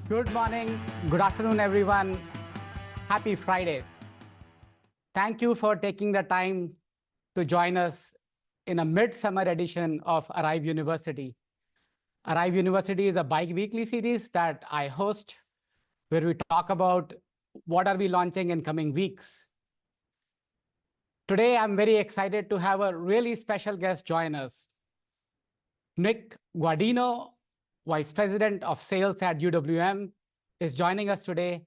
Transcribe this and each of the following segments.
Good morning, good afternoon, everyone. Happy Friday. Thank you for taking the time to join us in a midsummer edition of ARIVE University. ARIVE University is a bi-weekly series that I host where we talk about what are we launching in coming weeks. Today, I'm very excited to have a really special guest join us. Nic Gaudino, Vice President of Sales at UWM, is joining us today.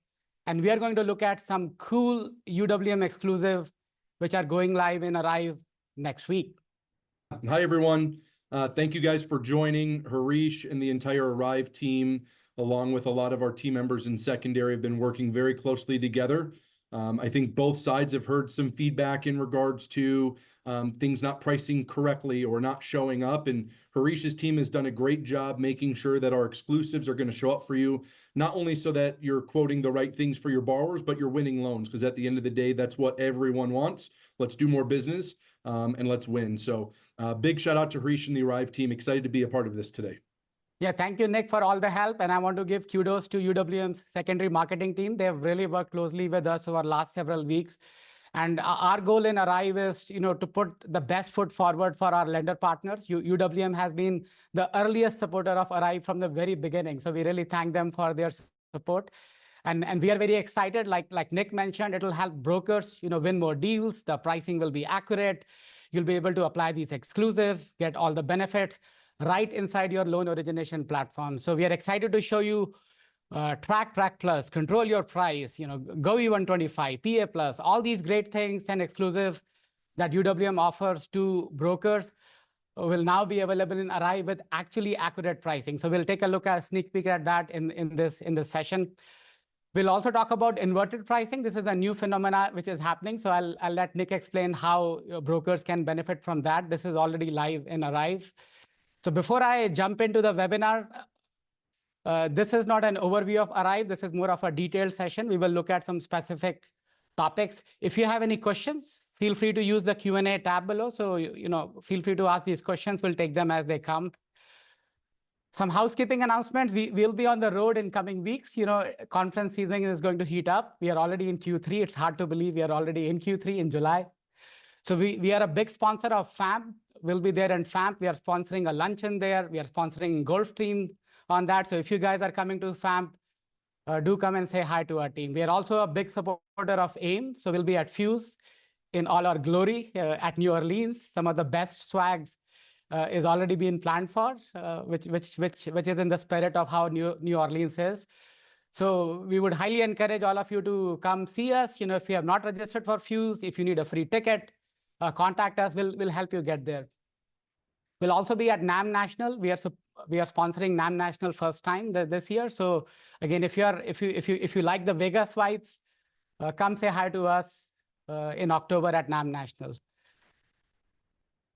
And we are going to look at some cool UWM exclusive, which are going live in ARIVE next week. Hi, everyone. Thank you guys for joining. Harish and the entire ARIVE team, along with a lot of our team members in secondary, have been working very closely together. I think both sides have heard some feedback in regards to things not pricing correctly or not showing up. And Harish's team has done a great job making sure that our exclusives are going to show up for you, not only so that you're quoting the right things for your borrowers, but you're winning loans, because at the end of the day, that's what everyone wants. Let's do more business and let's win. So big shout out to Harish and the ARIVE team. Excited to be a part of this today. Yeah, thank you, Nic, for all the help. And I want to give kudos to UWM's secondary marketing team. They have really worked closely with us over the last several weeks. And our goal in ARIVE is, to put the best foot forward for our lender partners. UWM has been the earliest supporter of ARIVE from the very beginning. So we really thank them for their support. And we are very excited. Like Nic mentioned, it will help brokers, win more deals. The pricing will be accurate. You'll be able to apply these exclusives, get all the benefits right inside your loan origination platform. So we are excited to show you TRAC Plus, Control Your Price, Go E125, PA Plus, all these great things and exclusives that UWM offers to brokers will now be available in ARIVE with actually accurate pricing. So we'll take a look at a sneak peek at that in this session. We'll also talk about inverted pricing. This is a new phenomena which is happening. So I'll let Nic explain how brokers can benefit from that. This is already live in ARIVE. So before I jump into the webinar, this is not an overview of ARIVE. This is more of a detailed session. We will look at some specific topics. If you have any questions, feel free to use the Q&A tab below. So, feel free to ask these questions. We'll take them as they come. Some housekeeping announcements. We'll be on the road in coming weeks. Conference season is going to heat up. We are already in Q3. It's hard to believe we are already in Q3 in July. So we are a big sponsor of FAMP. We'll be there in FAMP. We are sponsoring a luncheon there. We are sponsoring golf team on that. So if you guys are coming to FAMP, do come and say hi to our team. We are also a big supporter of AIM. So we'll be at Fuse in all our glory at New Orleans. Some of the best swags is already being planned for, which is in the spirit of how New Orleans is. So we would highly encourage all of you to come see us. If you have not registered for Fuse, if you need a free ticket, contact us. We'll help you get there. We'll also be at NAM National. We are sponsoring NAM National first time this year. So again, if you like the Vegas vibes, come say hi to us in October at NAM National.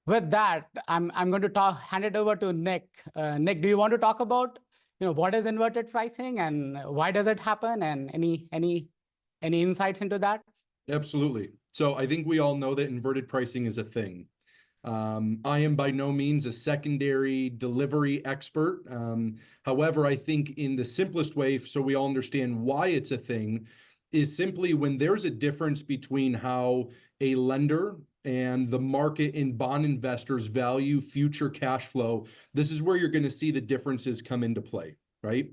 With that, I'm going to hand it over to Nic. Nic, do you want to talk about what is inverted pricing and why does it happen, and any insights into that? Absolutely. So I think we all know that inverted pricing is a thing. I am by no means a secondary delivery expert. However, I think in the simplest way, so we all understand why it's a thing, is simply when there's a difference between how a lender and the market and bond investors value future cash flow. This is where you're going to see the differences come into play, right?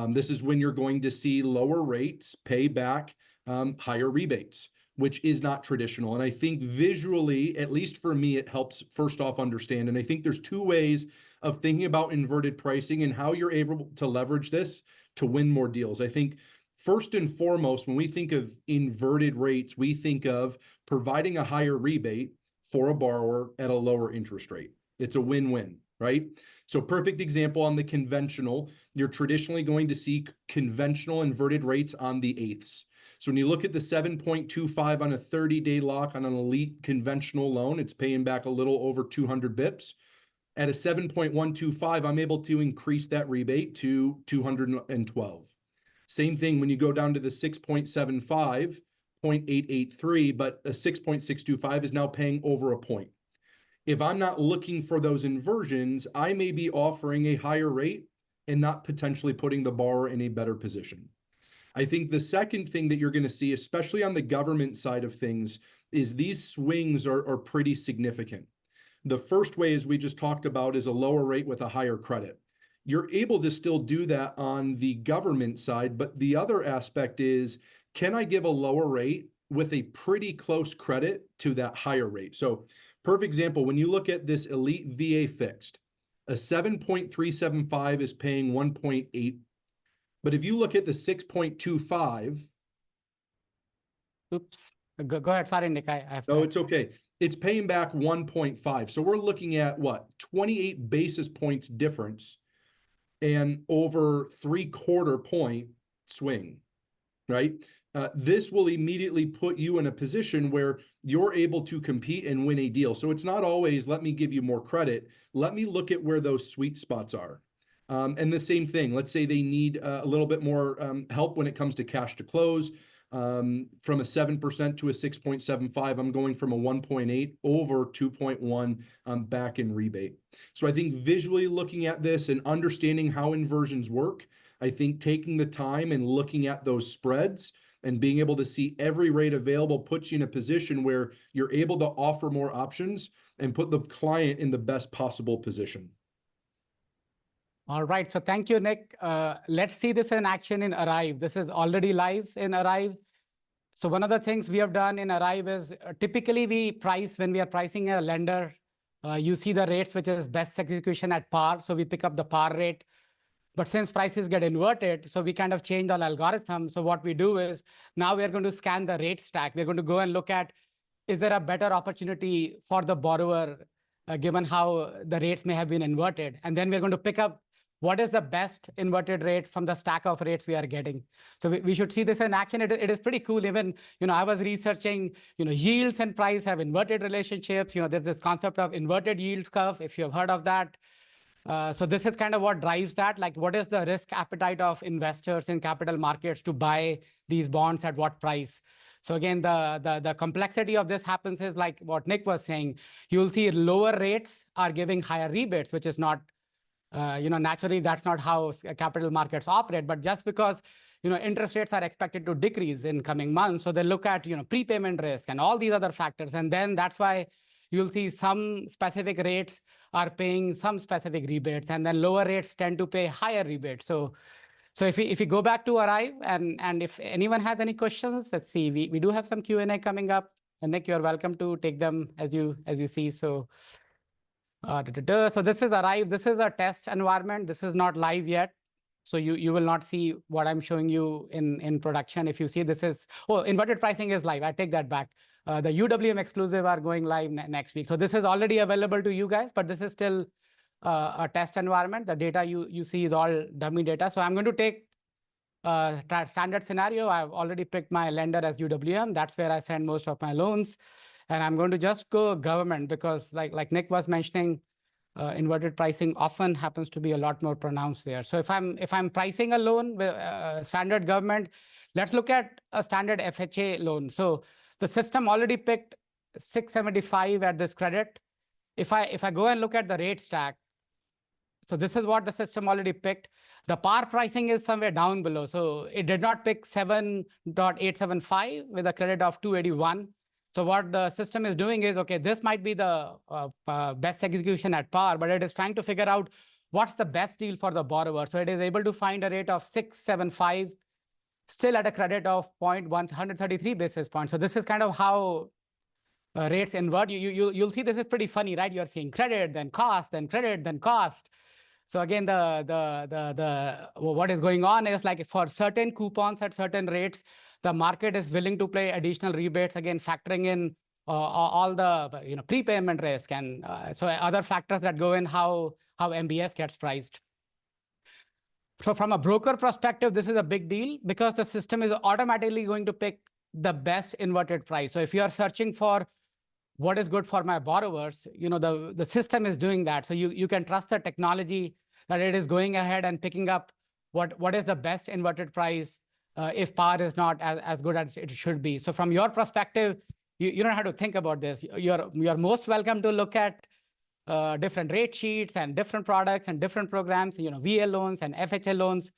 This is when you're going to see lower rates pay back higher rebates, which is not traditional. And I think visually, at least for me, it helps first off understand. And I think there's two ways of thinking about inverted pricing and how you're able to leverage this to win more deals. I think first and foremost, when we think of inverted rates, we think of providing a higher rebate for a borrower at a lower interest rate. It's a win-win, right? So perfect example on the conventional, you're traditionally going to see conventional inverted rates on the eighths. So when you look at the 7.25 on a 30-day lock on an elite conventional loan, it's paying back a little over 200 bips. At a 7.125, I'm able to increase that rebate to 212. Same thing when you go down to the 6.75, 0.883, but a 6.625 is now paying over a point. If I'm not looking for those inversions, I may be offering a higher rate and not potentially putting the borrower in a better position. I think the second thing that you're going to see, especially on the government side of things, is these swings are pretty significant. The first way, as we just talked about, is a lower rate with a higher credit. You're able to still do that on the government side, but the other aspect is, can I give a lower rate with a pretty close credit to that higher rate? So, perfect example, when you look at this Elite VA fixed, a 7.375 is paying 1.8. But if you look at the 6.25, Oops. Go ahead. Sorry, Nick. I have no, it's okay. It's paying back 1.5. So we're looking at what? 28 basis points difference and over 3/4 point swing, right? This will immediately put you in a position where you're able to compete and win a deal. So it's not always, let me give you more credit. Let me look at where those sweet spots are. And the same thing, let's say they need a little bit more help when it comes to cash to close. From a 7% to a 6.75, I'm going from a 1.8 over 2.1 back in rebate. So I think visually looking at this and understanding how inversions work, I think taking the time and looking at those spreads and being able to see every rate available puts you in a position where you're able to offer more options and put the client in the best possible position. All right. So thank you, Nick. Let's see this in action in ARIVE. This is already live in ARIVE. So one of the things we have done in ARIVE is typically we price, when we are pricing a lender, you see the rates, which is best execution at par. So we pick up the par rate. But since prices get inverted, so we kind of change our algorithm. So what we do is now we are going to scan the rate stack. We're going to go and look at, is there a better opportunity for the borrower, given how the rates may have been inverted? And then we're going to pick up what is the best inverted rate from the stack of rates we are getting. So we should see this in action. It is pretty cool. Even, I was researching, yields and price have inverted relationships. There's this concept of inverted yields curve, if you have heard of that. So this is kind of what drives that. Like, what is the risk appetite of investors in capital markets to buy these bonds at what price? So again, the complexity of this happens is like what Nick was saying. You'll see lower rates are giving higher rebates, which is not, naturally, that's not how capital markets operate. But just because, interest rates are expected to decrease in coming months, so they look at, prepayment risk and all these other factors. And then that's why you'll see some specific rates are paying some specific rebates, and then lower rates tend to pay higher rebates. So if we go back to ARIVE, and if anyone has any questions, let's see, we do have some Q&A coming up. And Nick, you're welcome to take them as you see. So so this is ARIVE. This is a test environment. This is not live yet. So you will not see what I'm showing you in production. If you see, this is, inverted pricing is live. I take that back. The UWM exclusive are going live next week. So this is already available to you guys, but this is still a test environment. The data you see is all dummy data. So I'm going to take standard scenario. I've already picked my lender as UWM. That's where I send most of my loans. And I'm going to just go government because like Nick was mentioning, inverted pricing often happens to be a lot more pronounced there. So if I'm pricing a loan with standard government, let's look at a standard FHA loan. So the system already picked 675 at this credit. If I go and look at the rate stack, so this is what the system already picked. The par pricing is somewhere down below. So it did not pick 7.875 with a credit of 281. So what the system is doing is, okay, this might be the best execution at par, but it is trying to figure out what's the best deal for the borrower. So it is able to find a rate of 675, still at a credit of 133 basis points. So this is kind of how rates invert. You'll see this is pretty funny, right? You're seeing credit, then cost, then credit, then cost. So again, what is going on is like for certain coupons at certain rates, the market is willing to pay additional rebates, again, factoring in all the prepayment risk and so other factors that go in how MBS gets priced. So from a broker perspective, this is a big deal because the system is automatically going to pick the best inverted price. So if you are searching for what is good for my borrowers, the system is doing that. So you can trust the technology that it is going ahead and picking up what is the best inverted price if par is not as good as it should be. So from your perspective, you don't have to think about this. You're most welcome to look at different rate sheets and different products and different programs, VA loans and FHA loans.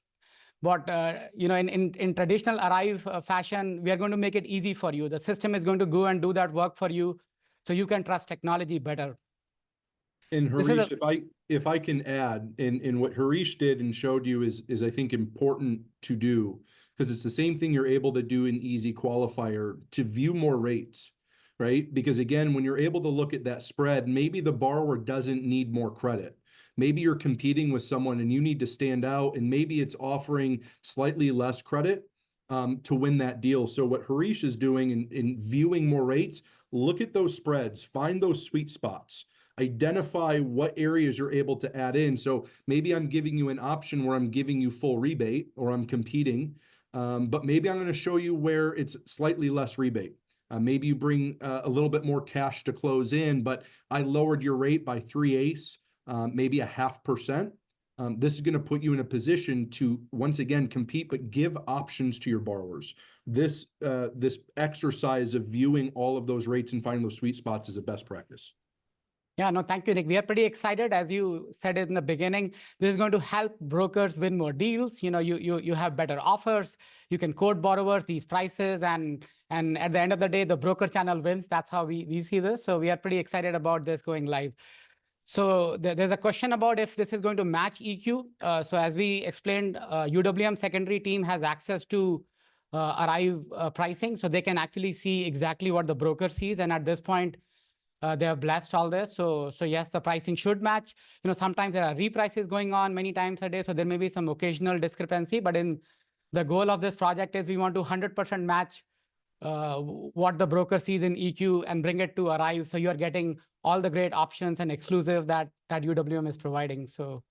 But in traditional ARIVE fashion, we are going to make it easy for you. The system is going to go and do that work for you, so you can trust technology better. And Harish, if I can add, in what Harish did and showed you is I think important to do, because it's the same thing you're able to do in Easy Qualifier to view more rates, right? Because again, when you're able to look at that spread, maybe the borrower doesn't need more credit. Maybe you're competing with someone and you need to stand out, and maybe it's offering slightly less credit to win that deal. So what Harish is doing in viewing more rates, look at those spreads, find those sweet spots, identify what areas you're able to add in. So maybe I'm giving you an option where I'm giving you full rebate, or I'm competing, but maybe I'm going to show you where it's slightly less rebate. Maybe you bring a little bit more cash to close in, but I lowered your rate by 3/8, maybe 0.5%. This is going to put you in a position to once again compete, but give options to your borrowers. This exercise of viewing all of those rates and finding those sweet spots is a best practice. Yeah, no, thank you, Nic. We are pretty excited. As you said in the beginning, this is going to help brokers win more deals. You have better offers. You can quote borrowers these prices, and at the end of the day, the broker channel wins. That's how we see this. So we are pretty excited about this going live. So there's a question about if this is going to match EQ. So as we explained, UWM secondary team has access to ARIVE pricing, so they can actually see exactly what the broker sees. And at this point, they have blessed all this. So yes, the pricing should match. Sometimes there are reprices going on many times a day, so there may be some occasional discrepancy. But the goal of this project is we want to 100% match what the broker sees in EQ and bring it to ARIVE, so you are getting all the great options and exclusive that UWM is providing. So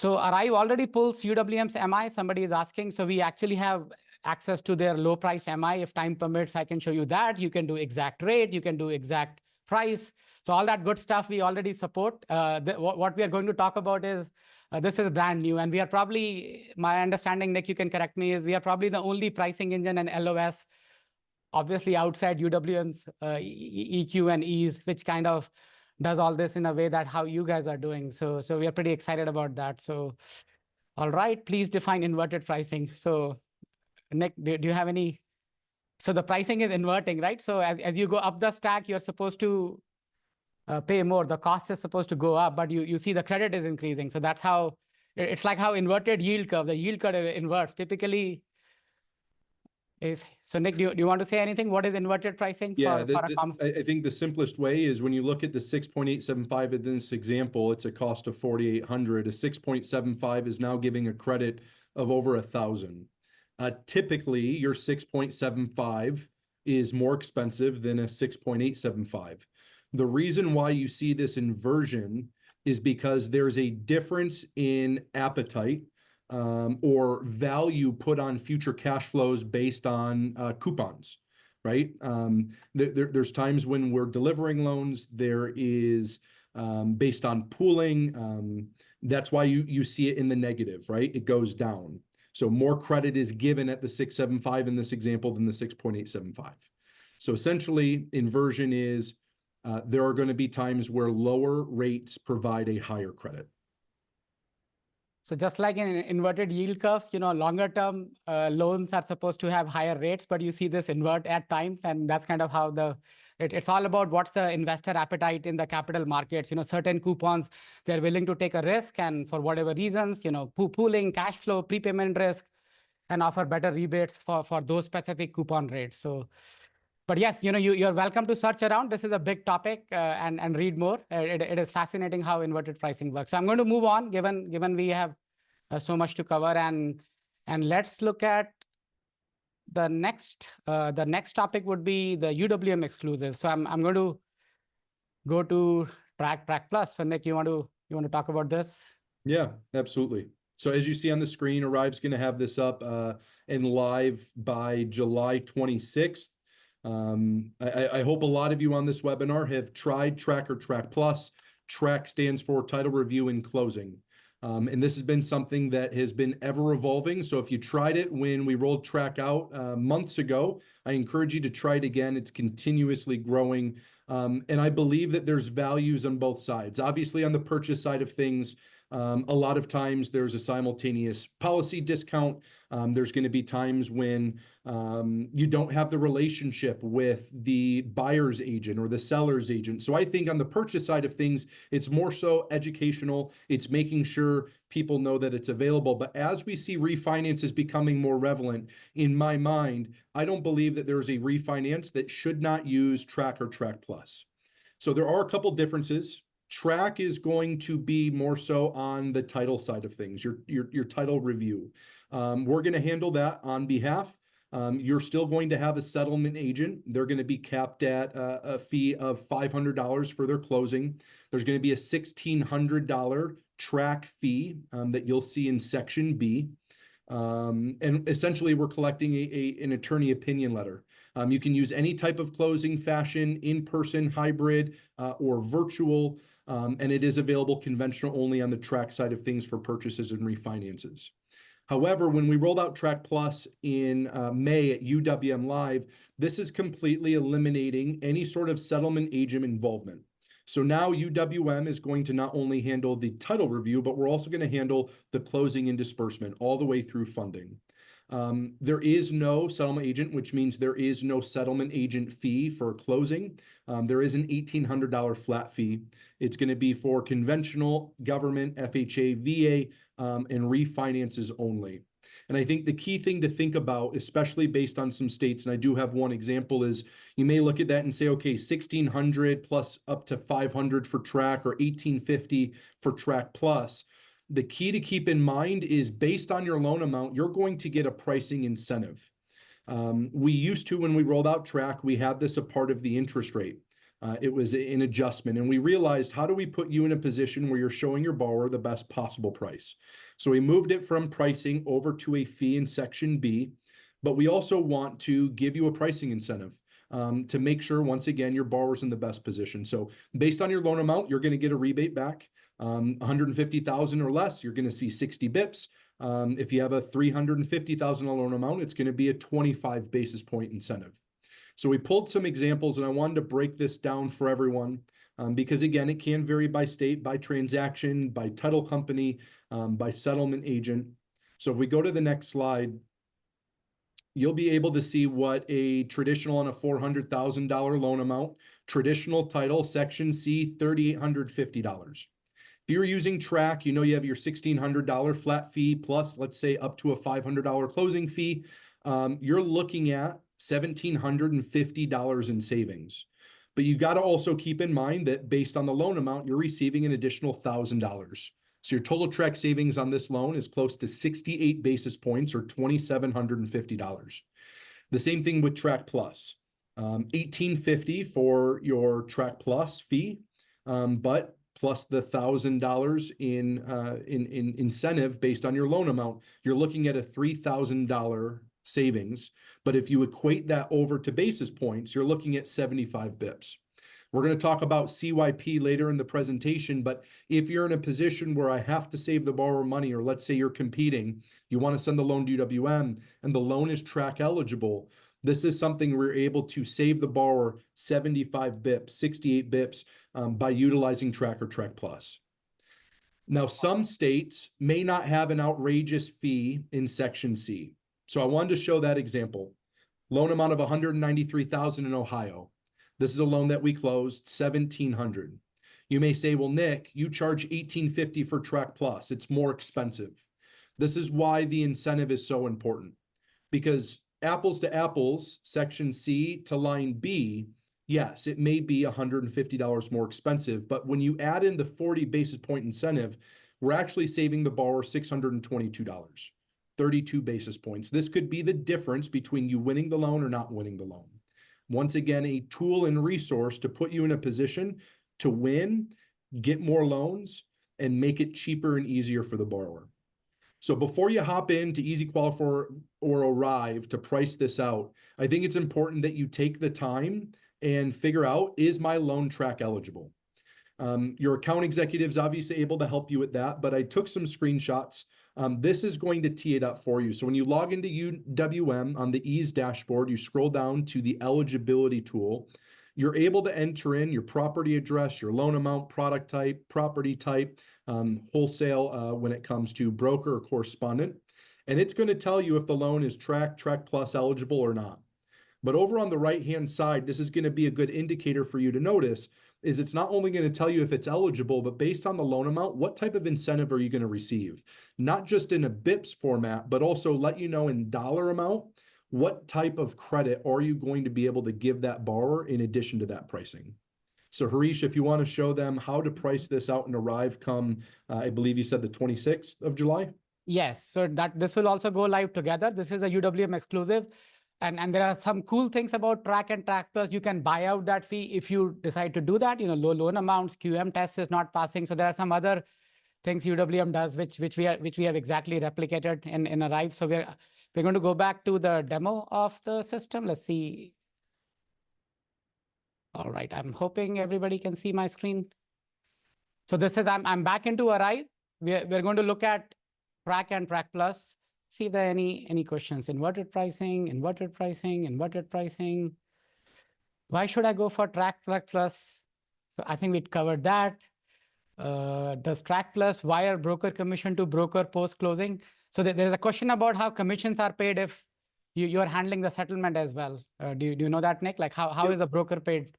ARIVE already pulls UWM's MI. Somebody is asking. So we actually have access to their low price MI. If time permits, I can show you that. You can do exact rate, you can do exact price. So all that good stuff we already support. What we are going to talk about is, this is brand new. And we are probably, my understanding, Nic, you can correct me, is we are probably the only pricing engine and LOS, obviously outside UWM's EQ and ease, which kind of does all this in a way that how you guys are doing. So we are pretty excited about that. So, all right, please define inverted pricing. So Nic, do you have any? So the pricing is inverting, right? So as you go up the stack, you're supposed to pay more. The cost is supposed to go up, but you see the credit is increasing. So that's how, it's like how inverted yield curve, the yield curve inverts. Typically, so Nic, do you want to say anything? What is inverted pricing? Yeah, I think the simplest way is when you look at the 6.875 in this example, it's a cost of 4,800. A 6.75 is now giving a credit of over 1,000. Typically, your 6.75 is more expensive than a 6.875. The reason why you see this inversion is because there's a difference in appetite or value put on future cash flows based on coupons, right? There's times when we're delivering loans, there is based on pooling. That's why you see it in the negative, right? It goes down. So more credit is given at the 6.75 in this example than the 6.875. So essentially, inversion is there are going to be times where lower rates provide a higher credit. So just like in inverted yield curves, longer term loans are supposed to have higher rates, but you see this invert at times, and that's kind of how it's all about what's the investor appetite in the capital markets. Certain coupons, they're willing to take a risk, and for whatever reasons, pooling, cash flow, prepayment risk, and offer better rebates for those specific coupon rates. So, but yes, you're welcome to search around. This is a big topic and read more. It is fascinating how inverted pricing works. So I'm going to move on, given we have so much to cover, and let's look at the next topic would be the UWM exclusive. So I'm going to go to TRAC Plus. So Nic, you want to talk about this? Yeah, absolutely. So as you see on the screen, ARIVE's going to have this up and live by July 26th. I hope a lot of you on this webinar have tried TRAC or TRAC Plus. TRAC stands for Title Review and Closing. And this has been something that has been ever evolving. So if you tried it when we rolled TRAC out months ago, I encourage you to try it again. It's continuously growing. And I believe that there's values on both sides. Obviously, on the purchase side of things, a lot of times there's a simultaneous policy discount. There's going to be times when you don't have the relationship with the buyer's agent or the seller's agent. So I think on the purchase side of things, it's more so educational. It's making sure people know that it's available. But as we see refinances becoming more relevant, in my mind, I don't believe that there's a refinance that should not use TRAC or TRAC Plus. So there are a couple differences. TRAC is going to be more so on the title side of things, your title review. We're going to handle that on behalf. You're still going to have a settlement agent. They're going to be capped at a fee of $500 for their closing. There's going to be a $1,600 TRAC fee that you'll see in Section B. And essentially, we're collecting an attorney opinion letter. You can use any type of closing fashion, in-person, hybrid, or virtual, and it is available conventional only on the TRAC side of things for purchases and refinances. However, when we rolled out TRAC Plus in May at UWM Live, this is completely eliminating any sort of settlement agent involvement. So now UWM is going to not only handle the title review, but we're also going to handle the closing and disbursement all the way through funding. There is no settlement agent, which means there is no settlement agent fee for closing. There is an $1,800 flat fee. It's going to be for conventional, government, FHA, VA, and refinances only. And I think the key thing to think about, especially based on some states, and I do have one example, is you may look at that and say, okay, 1,600 plus up to 500 for TRAC or 1,850 for TRAC Plus. The key to keep in mind is based on your loan amount, you're going to get a pricing incentive. We used to, when we rolled out TRAC, we had this a part of the interest rate. It was an adjustment, and we realized, how do we put you in a position where you're showing your borrower the best possible price? So we moved it from pricing over to a fee in Section B, but we also want to give you a pricing incentive to make sure, once again, your borrower's in the best position. So based on your loan amount, you're going to get a rebate back. 150,000 or less, you're going to see 60 bips. If you have a 350,000 loan amount, it's going to be a 25 basis point incentive. So we pulled some examples, and I wanted to break this down for everyone because, again, it can vary by state, by transaction, by title company, by settlement agent. So if we go to the next slide, you'll be able to see what a traditional on a $400,000 loan amount, traditional title, Section C, $3,850. If you're using TRAC, you know you have your $1,600 flat fee plus, let's say, up to a $500 closing fee. You're looking at $1,750 in savings. But you got to also keep in mind that based on the loan amount, you're receiving an additional $1,000. So your total TRAC savings on this loan is close to 68 basis points or $2,750. The same thing with TRAC Plus. $1,850 for your TRAC Plus fee, but plus the $1,000 in incentive based on your loan amount, you're looking at a $3,000 savings. But if you equate that over to basis points, you're looking at 75 bips. We're going to talk about CYP later in the presentation, but if you're in a position where I have to save the borrower money, or let's say you're competing, you want to send the loan to UWM and the loan is TRAC eligible, this is something we're able to save the borrower 75 bips, 68 bips by utilizing TRAC or TRAC Plus. Now, some states may not have an outrageous fee in Section C. So I wanted to show that example. Loan amount of $193,000 in Ohio. This is a loan that we closed, $1,700. You may say, well, Nick, you charge $1,850 for TRAC Plus. It's more expensive. This is why the incentive is so important, because apples to apples, Section C to line B, yes, it may be $150 more expensive, but when you add in the 40 basis point incentive, we're actually saving the borrower $622, 32 basis points. This could be the difference between you winning the loan or not winning the loan. Once again, a tool and resource to put you in a position to win, get more loans, and make it cheaper and easier for the borrower. So before you hop into Easy Qualifier or ARIVE to price this out, I think it's important that you take the time and figure out, is my loan TRAC eligible? Your account executive is obviously able to help you with that, but I took some screenshots. This is going to tee it up for you. So when you log into UWM on the Ease dashboard, you scroll down to the eligibility tool. you're able to enter in your property address, your loan amount, product type, property type, wholesale when it comes to broker or correspondent. And it's going to tell you if the loan is TRAC Plus eligible or not. But over on the right-hand side, this is going to be a good indicator for you to notice is it's not only going to tell you if it's eligible, but based on the loan amount, what type of incentive are you going to receive? Not just in a BIPS format, but also let you know in dollar amount, what type of credit are you going to be able to give that borrower in addition to that pricing? So Harish, if you want to show them how to price this out in ARIVE come, I believe you said the 26th of July? Yes, so this will also go live together. This is a UWM exclusive. And there are some cool things about TRAC and TRAC Plus. You can buy out that fee if you decide to do that. Low loan amounts, QM test is not passing. So there are some other things UWM does, which we have exactly replicated in ARIVE. So we're going to go back to the demo of the system. Let's see. All right, I'm hoping everybody can see my screen. So this is I'm back into ARIVE. We're going to look at TRAC and TRAC Plus. See if there are any questions. Inverted pricing, inverted pricing, inverted pricing. Why should I go for TRAC Plus? So I think we covered that. Does TRAC Plus wire broker commission to broker post-closing? So there's a question about how commissions are paid if you're handling the settlement as well. Do you know that, Nic? Like how is the broker paid?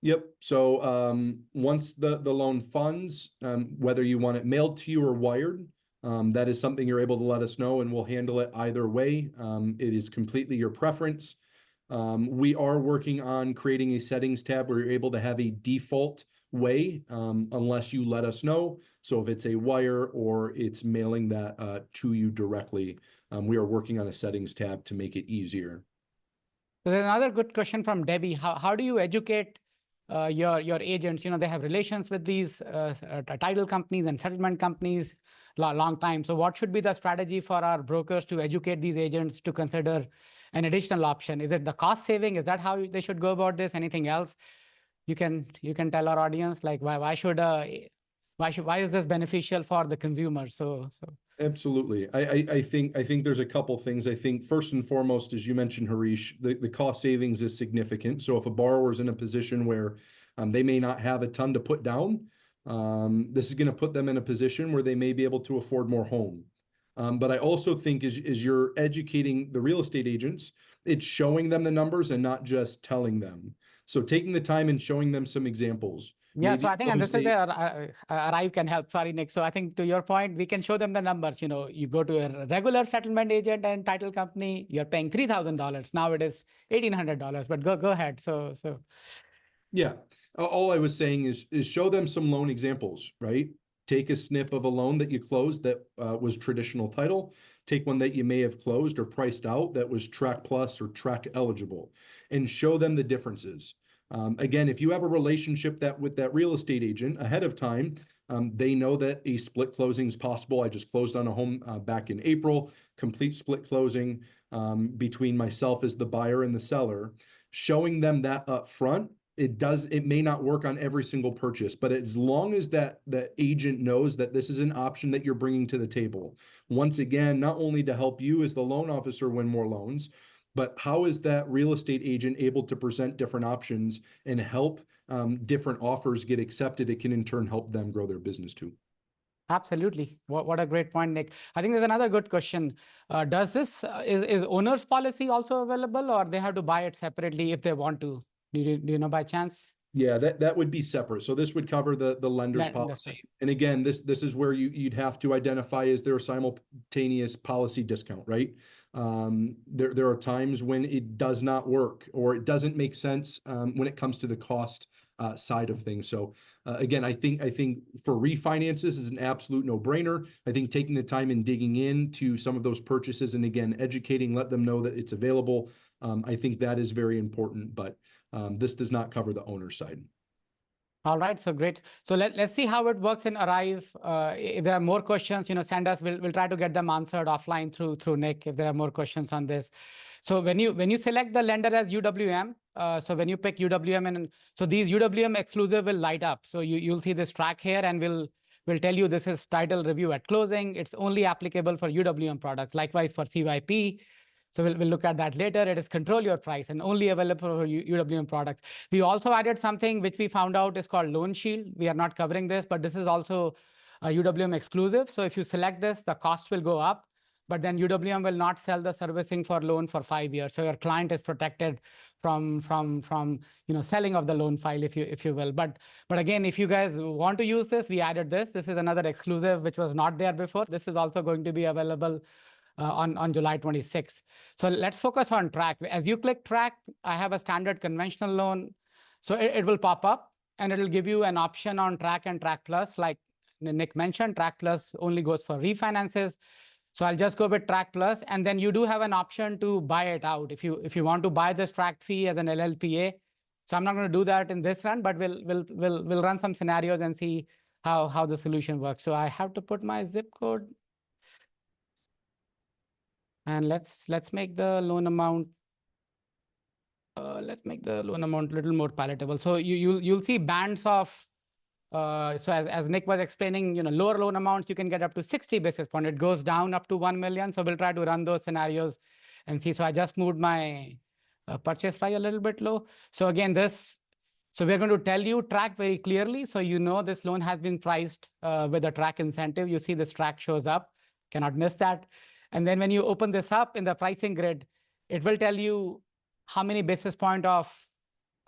Yep. So once the loan funds, whether you want it mailed to you or wired, that is something you're able to let us know and we'll handle it either way. It is completely your preference. We are working on creating a settings tab where you're able to have a default way unless you let us know. So if it's a wire or it's mailing that to you directly, we are working on a settings tab to make it easier. So there's another good question from Debbie. How do you educate your agents? They have relations with these title companies and settlement companies long time. So what should be the strategy for our brokers to educate these agents to consider an additional option? Is it the cost saving? Is that how they should go about this? Anything else you can tell our audience, like why is this beneficial for the consumer? So Absolutely. I think there's a couple things. I think first and foremost, as you mentioned, Harish, the cost savings is significant. So if a borrower is in a position where they may not have a ton to put down, this is going to put them in a position where they may be able to afford more home. But I also think as you're educating the real estate agents, it's showing them the numbers and not just telling them. So taking the time and showing them some examples. Yeah, so I think, and this is where ARIVE can help. Sorry, Nic. So I think to your point, we can show them the numbers. You go to a regular settlement agent and title company, you're paying $3,000. Now it is $1,800. But go ahead. So yeah, all I was saying is show them some loan examples, right? Take a snip of a loan that you closed that was traditional title. Take one that you may have closed or priced out that was TRAC Plus or TRAC eligible, and show them the differences. Again, if you have a relationship with that real estate agent ahead of time, they know that a split closing is possible. I just closed on a home back in April, complete split closing between myself as the buyer and the seller. Showing them that up front, it may not work on every single purchase, but as long as that agent knows that this is an option that you're bringing to the table, once again, not only to help you as the loan officer win more loans, but how is that real estate agent able to present different options and help different offers get accepted? It can in turn help them grow their business too. Absolutely. What a great point, Nic. I think there's another good question. Does this is owner's policy also available, or they have to buy it separately if they want to? Do you know by chance? Yeah, that would be separate. So this would cover the lender's policy. And again, this is where you'd have to identify, is there a simultaneous policy discount, right? There are times when it does not work or it doesn't make sense when it comes to the cost side of things. So again, I think for refinances is an absolute no-brainer. I think taking the time and digging into some of those purchases and again, educating, let them know that it's available. I think that is very important, but this does not cover the owner side. All right, so great. So let's see how it works in ARIVE. If there are more questions, send us. We'll try to get them answered offline through Nic if there are more questions on this. So when you select the lender as UWM, so when you pick UWM, and so these UWM exclusive will light up. So you'll see this track here, and we'll tell you this is title review at closing. It's only applicable for UWM products. Likewise for CYP. So we'll look at that later. It is control your price and only available for UWM products. We also added something which we found out is called Loan Shield. We are not covering this, but this is also a UWM exclusive. So if you select this, the cost will go up, but then UWM will not sell the servicing for loan for 5 years. So your client is protected from selling of the loan file, if you will. But again, if you guys want to use this, we added this. This is another exclusive which was not there before. This is also going to be available on July 26th. So let's focus on TRAC. As you click TRAC, I have a standard conventional loan. So it will pop up and it will give you an option on TRAC and TRAC Plus. Like Nic mentioned, TRAC Plus only goes for refinances. So I'll just go with TRAC Plus, and then you do have an option to buy it out if you want to buy this TRAC fee as an LLPA. So I'm not going to do that in this run, but we'll run some scenarios and see how the solution works. So I have to put my zip code. And let's make the loan amount. Let's make the loan amount a little more palatable. So you'll see bands of. So as Nic was explaining, lower loan amounts you can get up to 60 basis points. It goes down up to 1 million. So we'll try to run those scenarios and see. So I just moved my purchase price a little bit low. So again, so we're going to tell you TRAC very clearly. So this loan has been priced with a TRAC incentive. You see this TRAC shows up. Cannot miss that. And then when you open this up in the pricing grid, it will tell you how many basis point of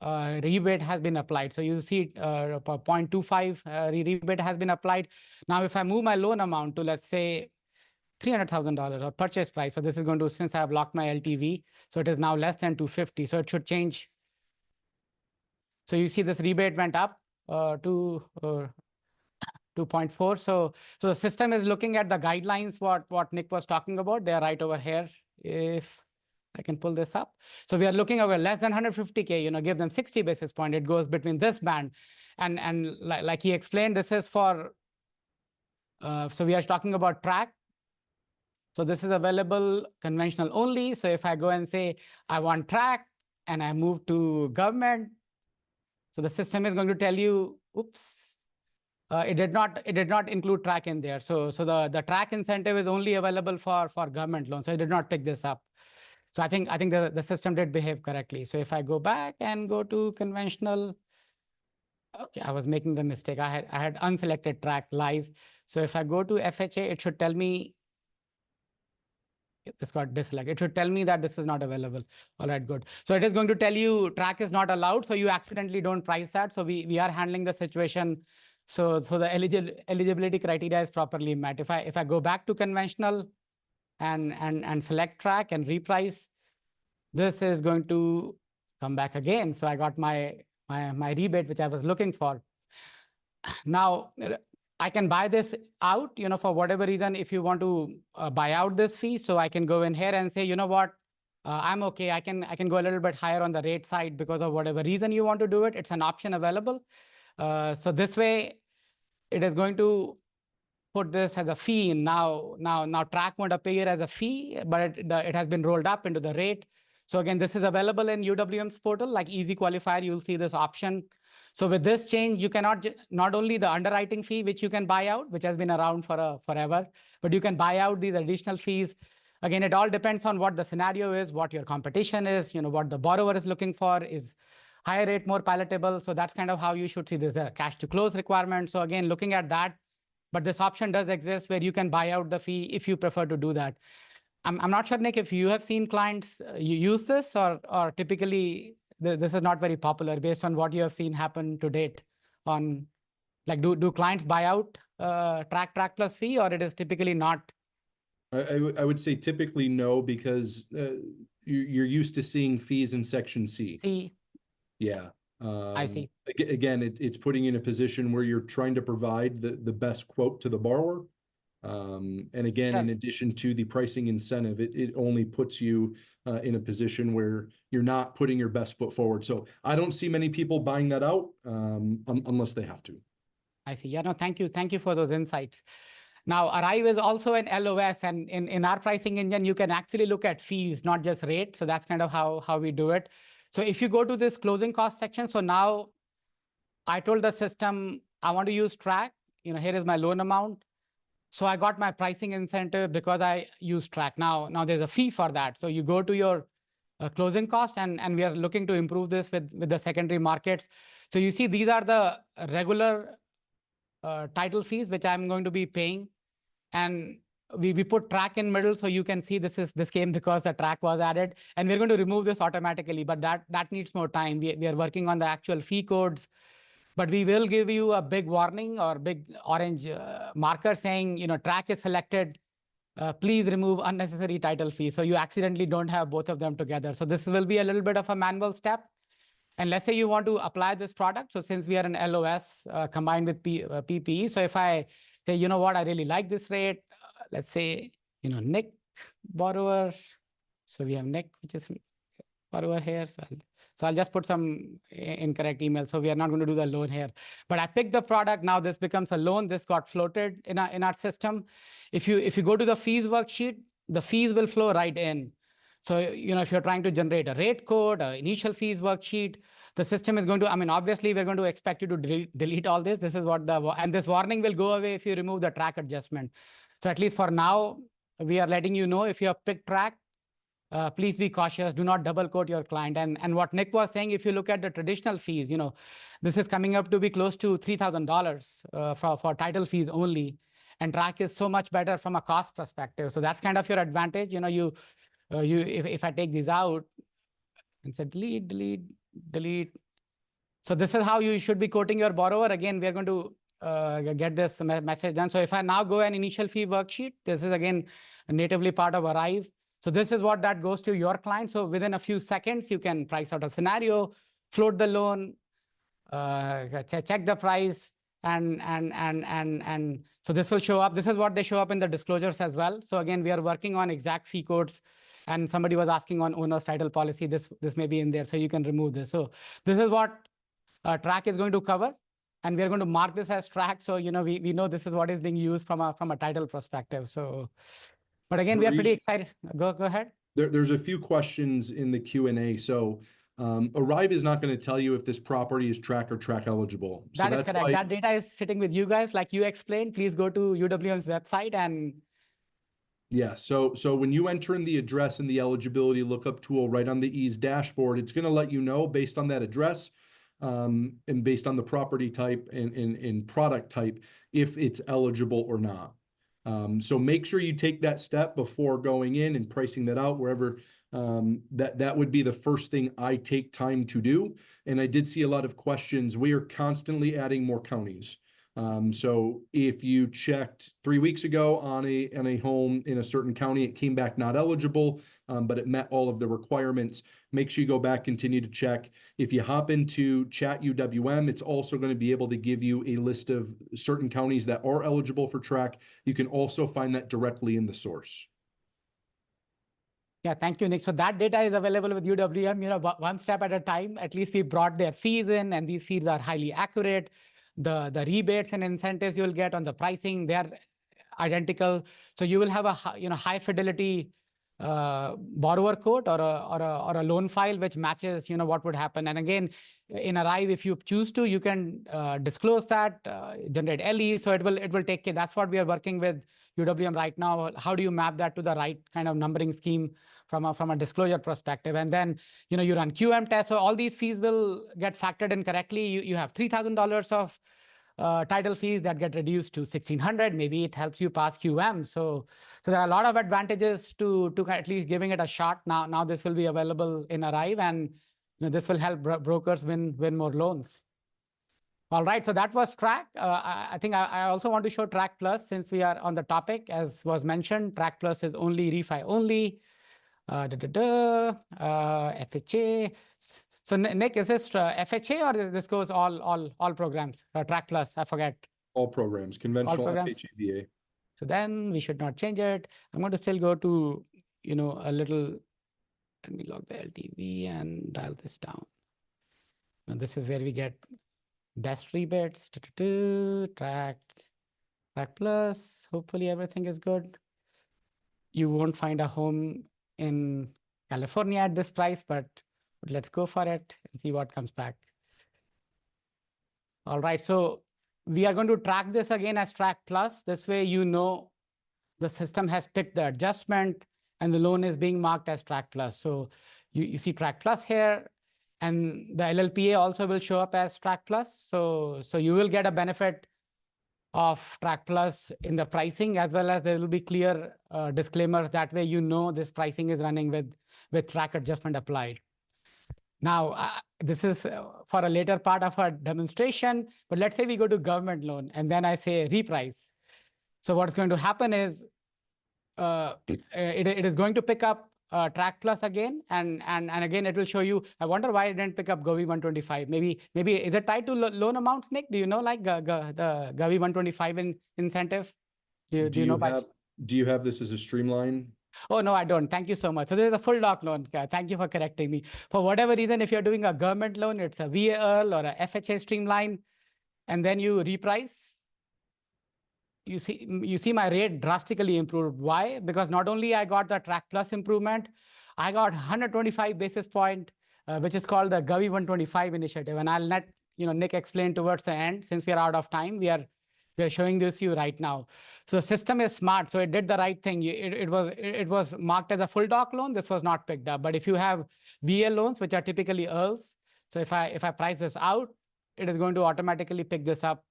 rebate has been applied. So you see 0.25 rebate has been applied. Now, if I move my loan amount to, let's say, $300,000 or purchase price, so this is going to, since I have locked my LTV, so it is now less than 250. So it should change. So you see this rebate went up to 2.4. So the system is looking at the guidelines, what Nic was talking about. They are right over here. If I can pull this up. So we are looking over less than 150K, give them 60 basis point. It goes between this band. And like he explained, this is for, so we are talking about TRAC. So this is available conventional only. So if I go and say, I want TRAC and I move to government, so the system is going to tell you, oops, it did not include TRAC in there. So the TRAC incentive is only available for government loans. So it did not pick this up. So I think the system did behave correctly. So if I go back and go to conventional, okay, I was making the mistake. I had unselected TRAC live. So if I go to FHA, it should tell me this got deselected. It should tell me that this is not available. All right, good. So it is going to tell you TRAC is not allowed. So you accidentally don't price that. So we are handling the situation. So the eligibility criteria is properly met. If I go back to conventional and select TRAC and reprice, this is going to come back again. So I got my rebate, which I was looking for. Now, I can buy this out, for whatever reason, if you want to buy out this fee. So I can go in here and say, you know what, I'm okay. I can go a little bit higher on the rate side because of whatever reason you want to do it. It's an option available. So this way, it is going to put this as a fee. Now TRAC won't appear as a fee, but it has been rolled up into the rate. So again, this is available in UWM's portal, like Easy Qualifier, you'll see this option. So with this change, you cannot, not only the underwriting fee, which you can buy out, which has been around for forever, but you can buy out these additional fees. Again, it all depends on what the scenario is, what your competition is, what the borrower is looking for. Is higher rate more palatable? So that's kind of how you should see this cash to close requirement. So again, looking at that, but this option does exist where you can buy out the fee if you prefer to do that. I'm not sure, Nic, if you have seen clients you use this, or typically this is not very popular based on what you have seen happen to date. On like, do clients buy out TRAC plus fee, or it is typically not? I would say typically no, because you're used to seeing fees in Section C. C. Yeah. I see. Again, it's putting you in a position where you're trying to provide the best quote to the borrower. And again, in addition to the pricing incentive, it only puts you in a position where you're not putting your best foot forward. So I don't see many people buying that out unless they have to. I see. Yeah, no, thank you. Thank you for those insights. Now, ARIVE is also an LOS, and in our pricing engine, you can actually look at fees, not just rate. So that's kind of how we do it. So if you go to this closing cost section, so now I told the system, I want to use TRAC. Here is my loan amount. So I got my pricing incentive because I use TRAC. Now there's a fee for that. So you go to your closing cost, and we are looking to improve this with the secondary markets. So you see, these are the regular title fees, which I'm going to be paying. And we put TRAC in middle, so you can see this came because the TRAC was added. And we're going to remove this automatically, but that needs more time. We are working on the actual fee codes. But we will give you a big warning or big orange marker saying, TRAC is selected. Please remove unnecessary title fee. So you accidentally don't have both of them together. So this will be a little bit of a manual step. And let's say you want to apply this product. So since we are an LOS combined with PPE, so if I say, you know what, I really like this rate, let's say, Nic borrower. So we have Nic, which is borrower here. So I'll just put some incorrect email. So we are not going to do the loan here. But I picked the product. Now this becomes a loan. This got floated in our system. If you go to the fees worksheet, the fees will flow right in. So, if you're trying to generate a rate code, an initial fees worksheet, the system is going to, obviously, we're going to expect you to delete all this. This is what and this warning will go away if you remove the TRAC adjustment. So at least for now, we are letting you know if you have picked TRAC, please be cautious. Do not double quote your client. And what Nic was saying, if you look at the traditional fees, this is coming up to be close to $3,000 for title fees only. And TRAC is so much better from a cost perspective. So that's kind of your advantage. If I take these out and say delete, delete, delete. So this is how you should be quoting your borrower. Again, we are going to get this message done. So if I now go an initial fee worksheet, this is again natively part of ARIVE. So this is what that goes to your client. So within a few seconds, you can price out a scenario, float the loan, check the price, and so this will show up. This is what they show up in the disclosures as well. So again, we are working on exact fee codes. And somebody was asking on owner's title policy, this may be in there, so you can remove this. So this is what TRAC is going to cover. And we are going to mark this as TRAC. So, we know this is what is being used from a title perspective. So, but again, we are pretty excited. Go ahead. There's a few questions in the Q&A. So ARIVE is not going to tell you if this property is TRAC or TRAC eligible. That is correct. That data is sitting with you guys. Like you explained, please go to UWM's website and... Yeah, so when you enter in the address in the eligibility lookup tool right on the Ease dashboard, it's going to let you know based on that address and based on the property type and product type if it's eligible or not. So make sure you take that step before going in and pricing that out wherever. That would be the first thing I take time to do. And I did see a lot of questions. We are constantly adding more counties. So if you checked 3 weeks ago on a home in a certain county, it came back not eligible, but it met all of the requirements. Make sure you go back, continue to check. If you hop into Chat UWM, it's also going to be able to give you a list of certain counties that are eligible for TRAC. You can also find that directly in the source. Yeah, thank you, Nic. So that data is available with UWM, one step at a time. At least we brought their fees in, and these fees are highly accurate. The rebates and incentives you'll get on the pricing, they're identical. So you will have a high fidelity borrower quote or a loan file which matches what would happen. And again, in ARIVE, if you choose to, you can disclose that, generate LE. So it will take care. That's what we are working with UWM right now. How do you map that to the right kind of numbering scheme from a disclosure perspective? And then you run QM tests. So all these fees will get factored in correctly. You have $3,000 of title fees that get reduced to $1,600. Maybe it helps you pass QM. So there are a lot of advantages to at least giving it a shot. Now this will be available in ARIVE, and this will help brokers win more loans. All right, so that was TRAC. I think I also want to show TRAC Plus since we are on the topic. As was mentioned, TRAC Plus is only refi only. FHA. So Nic, is this FHA or this goes all programs? TRAC Plus, I forget. All programs, conventional FHA, VA. So then we should not change it. I'm going to still go to a little. Let me log the LTV and dial this down. Now this is where we get best rebates. TRAC Plus. Hopefully everything is good. You won't find a home in California at this price, but let's go for it and see what comes back. All right, so we are going to track this again as TRAC plus. This way, you know, the system has picked the adjustment and the loan is being marked as TRAC plus. So you see TRAC plus here, and the LLPA also will show up as TRAC plus. So you will get a benefit of TRAC plus in the pricing, as well as there will be clear disclaimers. That way, you know, this pricing is running with TRAC adjustment applied. Now, this is for a later part of our demonstration, but let's say we go to government loan and then I say reprice. So what's going to happen is it is going to pick up TRAC plus again, and again it will show you. I wonder why it didn't pick up GOVI 125. Maybe is it tied to loan amounts, Nick? Do you know, like the GOVI 125 incentive? Do you know? Do you have this as a streamline? Oh, no, I don't. Thank you so much. So there's a full doc loan. Thank you for correcting me. For whatever reason, if you're doing a government loan, it's a VA or a FHA streamline, and then you reprice, you see my rate drastically improved. Why? Because not only I got the TRAC plus improvement, I got 125 basis point, which is called the GOVI 125 initiative. And I'll let Nick explain towards the end. Since we are out of time, we're showing this to you right now. So the system is smart. So it did the right thing. It was marked as a full doc loan. This was not picked up. But if you have VA loans, which are typically EARLs, so if I price this out, it is going to automatically pick this up.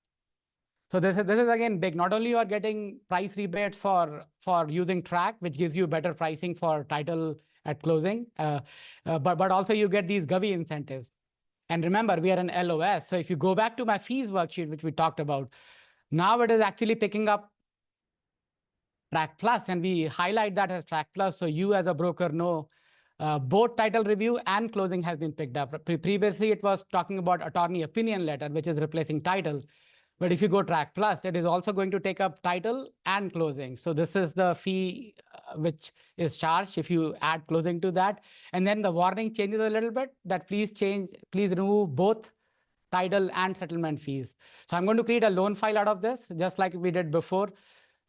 So this is again big. Not only you are getting price rebates for using TRAC, which gives you better pricing for title at closing, but also you get these GOVI incentives. And remember, we are an LOS. So if you go back to my fees worksheet, which we talked about, now it is actually picking up TRAC plus, and we highlight that as TRAC plus. So you as a broker know both title review and closing has been picked up. Previously, it was talking about attorney opinion letter, which is replacing title. But if you go TRAC plus, it is also going to take up title and closing. So this is the fee which is charged if you add closing to that. And then the warning changes a little bit, that please remove both title and settlement fees. So I'm going to create a loan file out of this, just like we did before.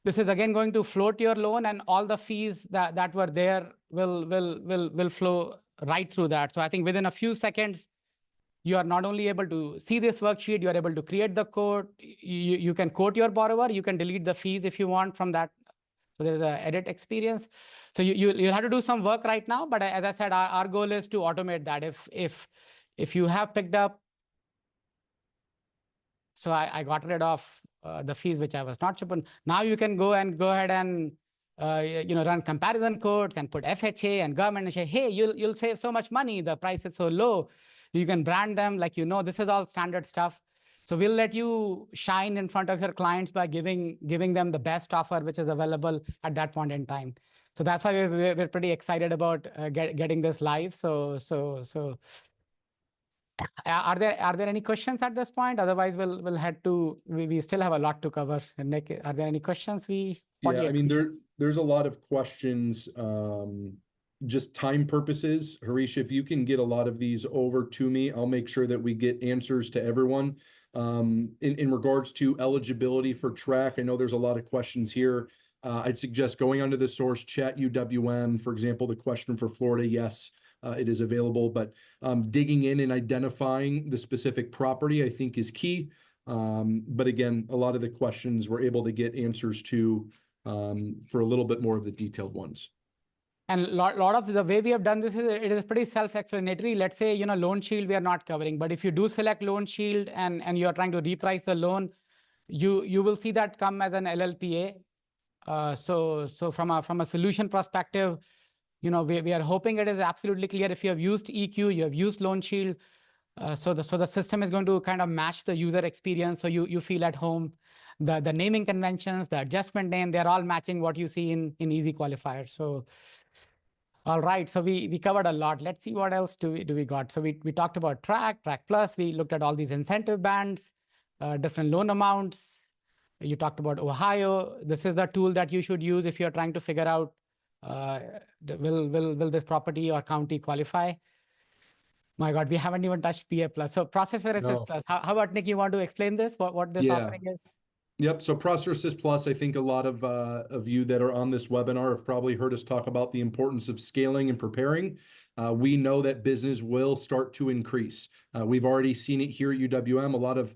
This is again going to float your loan, and all the fees that were there will flow right through that. So I think within a few seconds, you are not only able to see this worksheet, you are able to create the quote. You can quote your borrower. You can delete the fees if you want from that. So there's an edit experience. So you'll have to do some work right now. But as I said, our goal is to automate that. If you have picked up, so I got rid of the fees which I was not supposed. Now you can go ahead and run comparison quotes and put FHA and government and say, hey, you'll save so much money. The price is so low. You can brand them like, this is all standard stuff. So we'll let you shine in front of your clients by giving them the best offer which is available at that point in time. So that's why we're pretty excited about getting this live. So are there any questions at this point? Otherwise, we'll head to, we still have a lot to cover. Nick, are there any questions? Yeah, I mean, there's a lot of questions. Just time purposes, Harish, if you can get a lot of these over to me, I'll make sure that we get answers to everyone. In regards to eligibility for TRAC, I know there's a lot of questions here. I'd suggest going onto the source chat UWM, for example, the question for Florida, yes, it is available, but digging in and identifying the specific property, I think, is key. But again, a lot of the questions we're able to get answers to for a little bit more of the detailed ones. And a lot of the way we have done this is it is pretty self-explanatory. Let's say, loan shield we are not covering, but if you do select loan shield and you are trying to reprice the loan, you will see that come as an LLPA. So from a solution perspective, we are hoping it is absolutely clear. If you have used EQ, you have used loan shield, so the system is going to kind of match the user experience, so you feel at home. The naming conventions, the adjustment name, they're all matching what you see in Easy Qualifier. So. All right, so we covered a lot. Let's see what else do we got. So we talked about TRAC plus. We looked at all these incentive bands, different loan amounts. You talked about Ohio. This is the tool that you should use if you're trying to figure out will this property or county qualify. My God, we haven't even touched PA plus. So processor assist plus. How about Nick? You want to explain this? What this offering is? Yep. So Processor Assist Plus, I think a lot of you that are on this webinar have probably heard us talk about the importance of scaling and preparing. We know that business will start to increase. We've already seen it here at UWM. A lot of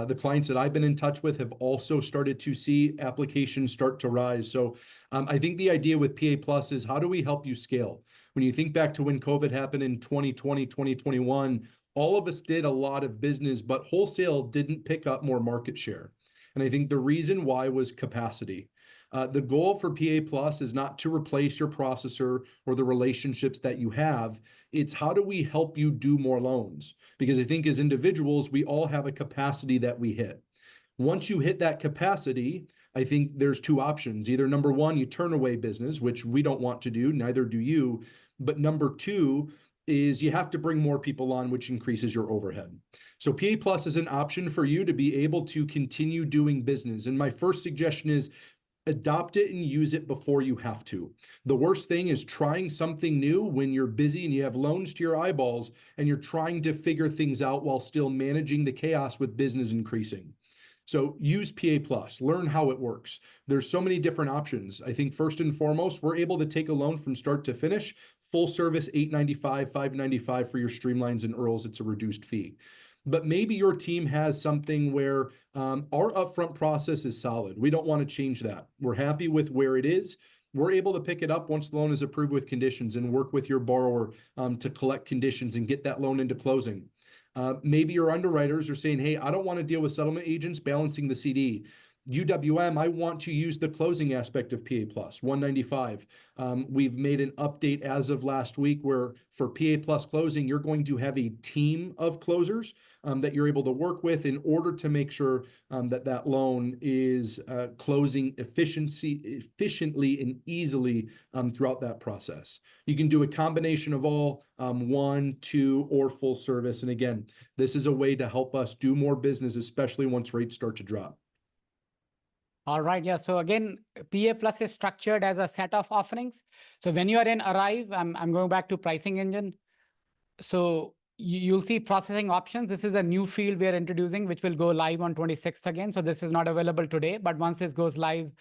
the clients that I've been in touch with have also started to see applications start to rise. So I think the idea with PA Plus is, how do we help you scale? When you think back to when COVID happened in 2020, 2021, all of us did a lot of business, but wholesale didn't pick up more market share. And I think the reason why was capacity. The goal for PA Plus is not to replace your processor or the relationships that you have. It's how do we help you do more loans? Because I think as individuals, we all have a capacity that we hit. Once you hit that capacity, I think there's two options. Either number one, you turn away business, which we don't want to do, neither do you. But number two is you have to bring more people on, which increases your overhead. So PA Plus is an option for you to be able to continue doing business. And my first suggestion is adopt it and use it before you have to. The worst thing is trying something new when you're busy and you have loans to your eyeballs and you're trying to figure things out while still managing the chaos with business increasing. So use PA Plus, learn how it works. There's so many different options. I think first and foremost, we're able to take a loan from start to finish, full service, $895, $595 for your streamlines and EARLs. It's a reduced fee. But maybe your team has something where our upfront process is solid. We don't want to change that. We're happy with where it is. We're able to pick it up once the loan is approved with conditions and work with your borrower to collect conditions and get that loan into closing. Maybe your underwriters are saying, hey, I don't want to deal with settlement agents balancing the CD. UWM, I want to use the closing aspect of PA Plus, $195. We've made an update as of last week where for PA Plus closing, you're going to have a team of closers that you're able to work with in order to make sure that that loan is closing efficiently and easily throughout that process. You can do a combination of all, 1, 2, or full service. And again, this is a way to help us do more business, especially once rates start to drop. All right. Yeah. So again, PA Plus is structured as a set of offerings. So when you are in ARIVE, I'm going back to pricing engine. So you'll see processing options. This is a new field we are introducing, which will go live on 26th again. So this is not available today, but once this goes live,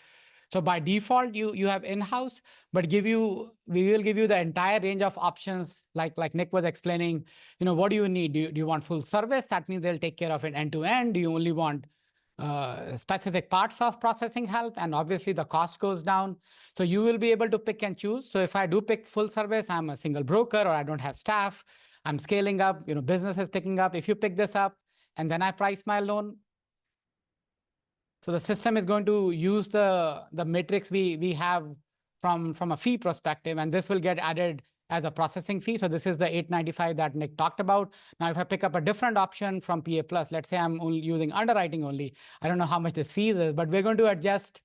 so by default, you have in-house, but we will give you the entire range of options, like Nic was explaining. What do you need? Do you want full service? That means they'll take care of it end to end. Do you only want specific parts of processing help? And obviously the cost goes down. So you will be able to pick and choose. So if I do pick full service, I'm a single broker or I don't have staff, I'm scaling up, business is picking up. If you pick this up and then I price my loan, so the system is going to use the matrix we have from a fee perspective, and this will get added as a processing fee. So this is the $895 that Nic talked about. Now, if I pick up a different option from PA Plus, let's say I'm only using underwriting only, I don't know how much this fee is, but we're going to adjust.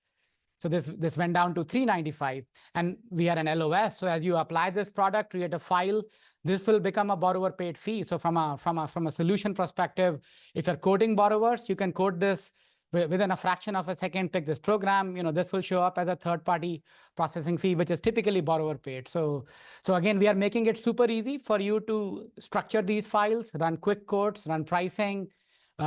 So this went down to $395, and we are an LOS. So as you apply this product, create a file, this will become a borrower paid fee. So from a solution perspective, if you're quoting borrowers, you can quote this within a fraction of a second, pick this program, this will show up as a third-party processing fee, which is typically borrower paid. So again, we are making it super easy for you to structure these files, run quick quotes, run pricing,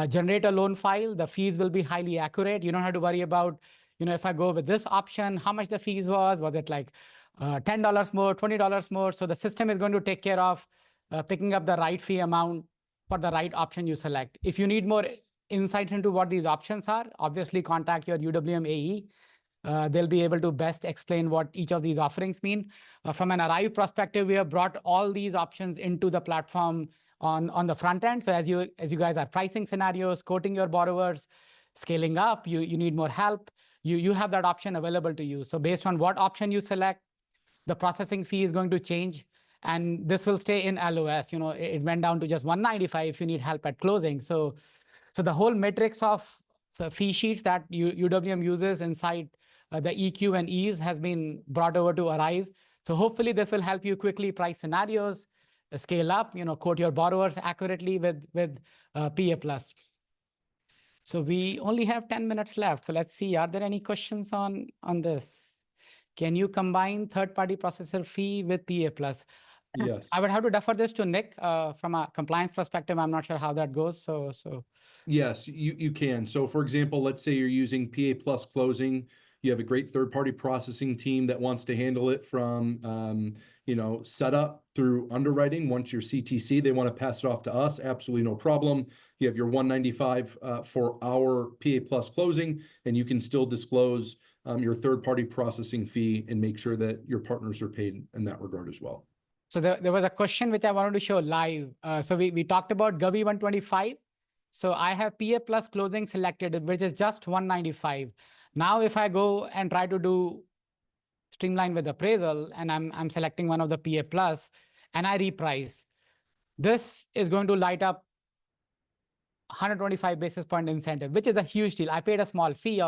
generate a loan file. The fees will be highly accurate. You don't have to worry about, if I go with this option, how much the fees was it like $10 more, $20 more? So the system is going to take care of picking up the right fee amount for the right option you select. If you need more insight into what these options are, obviously contact your UWM AE. They'll be able to best explain what each of these offerings mean. From an ARIVE perspective, we have brought all these options into the platform on the front end. So as you guys are pricing scenarios, quoting your borrowers, scaling up, you need more help, you have that option available to you. So based on what option you select, the processing fee is going to change, and this will stay in LOS. It went down to just $195 if you need help at closing. So the whole matrix of the fee sheets that UWM uses inside the EQ and E's has been brought over to ARIVE. So hopefully this will help you quickly price scenarios, scale up, quote your borrowers accurately with PA Plus. So we only have 10 minutes left. So let's see, are there any questions on this? Can you combine third-party processor fee with PA Plus? Yes. I would have to defer this to Nic from a compliance perspective. I'm not sure how that goes. So Yes, you can. So for example, let's say you're using PA Plus closing. You have a great third-party processing team that wants to handle it from setup through underwriting. Once you're CTC, they want to pass it off to us. Absolutely no problem. You have your 195 for our PA Plus closing, and you can still disclose your third-party processing fee and make sure that your partners are paid in that regard as well. So there was a question which I wanted to show live. So we talked about GOVI 125. So I have PA Plus closing selected, which is just 195. Now, if I go and try to do streamline with appraisal, and I'm selecting one of the PA Plus, and I reprice, this is going to light up 125 basis point incentive, which is a huge deal. I paid a small fee